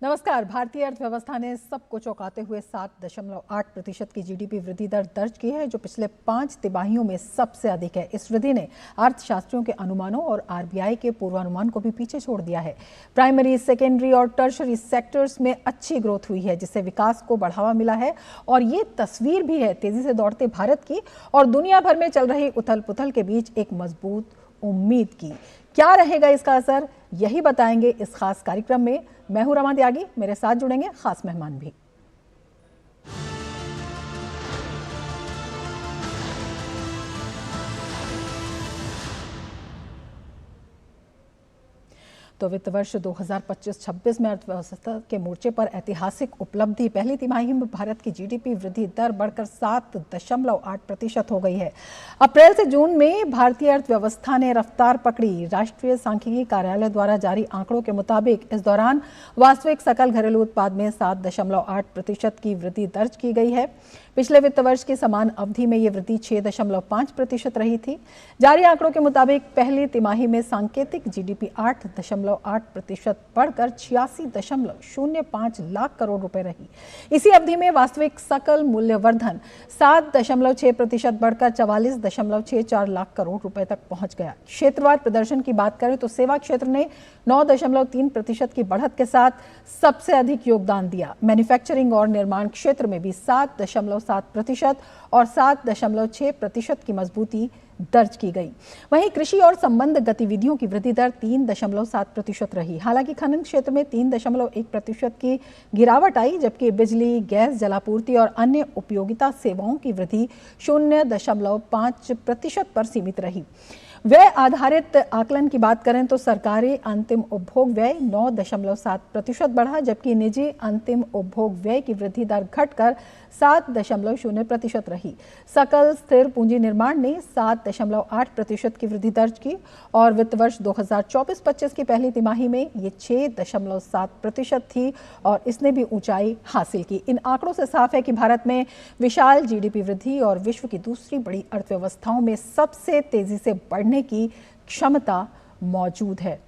नमस्कार। भारतीय अर्थव्यवस्था ने सबको चौंकाते हुए 7.8% की जीडीपी वृद्धि दर दर्ज की है, जो पिछले 5 तिमाहियों में सबसे अधिक है। इस वृद्धि ने अर्थशास्त्रियों के अनुमानों और आरबीआई के पूर्वानुमान को भी पीछे छोड़ दिया है। प्राइमरी, सेकेंडरी और टर्शरी सेक्टर्स में अच्छी ग्रोथ हुई है, जिससे विकास को बढ़ावा मिला है। और ये तस्वीर भी है तेजी से दौड़ते भारत की और दुनिया भर में चल रही उथल पुथल के बीच एक मजबूत उम्मीद की। क्या रहेगा इसका असर, यही बताएंगे इस खास कार्यक्रम में। मैं हूं रमा त्यागी, मेरे साथ जुड़ेंगे खास मेहमान भी। तो वित्त वर्ष 2025-26 में अर्थव्यवस्था के मोर्चे पर ऐतिहासिक उपलब्धि। पहली तिमाही में भारत की जीडीपी वृद्धि दर बढ़कर 7.8% हो गई है। अप्रैल से जून में भारतीय अर्थव्यवस्था ने रफ्तार पकड़ी। राष्ट्रीय सांख्यिकी कार्यालय द्वारा जारी आंकड़ों के मुताबिक इस दौरान वास्तविक सकल घरेलू उत्पाद में 7.8% की वृद्धि दर्ज की गई है। पिछले वित्त वर्ष की समान अवधि में ये वृद्धि 6.5% रही थी। जारी आंकड़ों के मुताबिक पहली तिमाही में सांकेतिक जीडीपी 8.8% बढ़कर 86.05 लाख करोड़ रुपए रही। इसी अवधि में वास्तविक सकल मूल्यवर्धन 7.6% बढ़कर 44.64 लाख करोड़ रुपए तक पहुंच गया। क्षेत्रवार प्रदर्शन की बात करें तो सेवा क्षेत्र ने 9.3% की बढ़त के साथ सबसे अधिक योगदान दिया। मैन्युफैक्चरिंग और निर्माण क्षेत्र में भी 7.7% और 7.6% की मजबूती दर्ज की गई। वहीं कृषि और संबंध गतिविधियों की वृद्धि दर 3.7% रही। हालांकि खनन क्षेत्र में 3.1% की गिरावट आई, जबकि बिजली, गैस, जलापूर्ति और अन्य उपयोगिता सेवाओं की वृद्धि 0.5% पर सीमित रही। व्यय आधारित आकलन की बात करें तो सरकारी अंतिम उपभोग व्यय 9.7% बढ़ा, जबकि निजी अंतिम उपभोग व्यय की वृद्धि दर घटकर 7.0% रही। सकल स्थिर पूंजी निर्माण ने 7.8% की वृद्धि दर्ज की और वित्त वर्ष 2024-25 की पहली तिमाही में ये 6.7% थी और इसने भी ऊंचाई हासिल की। इन आंकड़ों से साफ है कि भारत में विशाल जीडीपी वृद्धि और विश्व की दूसरी बड़ी अर्थव्यवस्थाओं में सबसे तेजी से बढ़ने की क्षमता मौजूद है।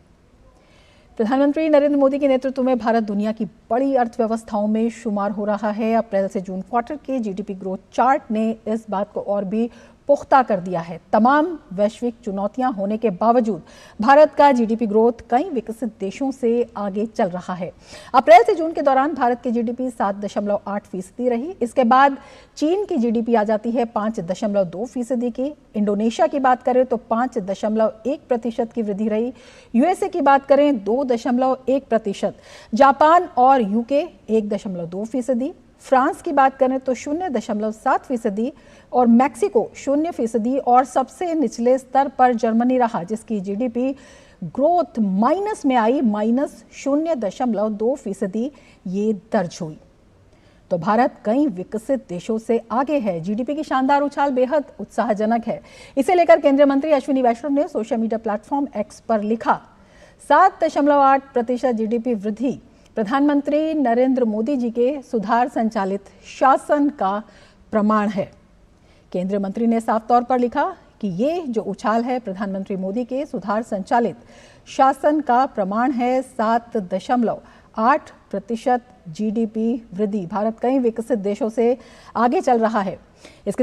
प्रधानमंत्री नरेंद्र मोदी के नेतृत्व में भारत दुनिया की बड़ी अर्थव्यवस्थाओं में शुमार हो रहा है। अप्रैल से जून क्वार्टर के जीडीपी ग्रोथ चार्ट ने इस बात को और भी पुख्ता कर दिया है। तमाम वैश्विक चुनौतियां होने के बावजूद भारत का जीडीपी ग्रोथ कई विकसित देशों से आगे चल रहा है। अप्रैल से जून के दौरान भारत की जीडीपी 7.8% रही। इसके बाद चीन की जीडीपी आ जाती है 5.2% की। इंडोनेशिया की बात करें तो 5.1% की वृद्धि रही। यूएसए की बात करें 2.1%, जापान और यूके 1.2%, फ्रांस की बात करें तो 0.7% और मैक्सिको 0% और सबसे निचले स्तर पर जर्मनी रहा, जिसकी जीडीपी ग्रोथ माइनस में आई, -0.2% ये दर्ज हुई। तो भारत कई विकसित देशों से आगे है। जीडीपी की शानदार उछाल बेहद उत्साहजनक है। इसे लेकर केंद्रीय मंत्री अश्विनी वैष्णव ने सोशल मीडिया प्लेटफॉर्म एक्स पर लिखा, 7.8% जीडीपी वृद्धि प्रधानमंत्री नरेंद्र मोदी जी के सुधार संचालित शासन का प्रमाण है। केंद्रीय मंत्री ने साफ तौर पर लिखा कि ये जो उछाल है प्रधानमंत्री मोदी के सुधार संचालित शासन का प्रमाण है। 7.8% जीडीपी वृद्धि। भारत कई विकसित देशों से आगे चल रहा है। इसके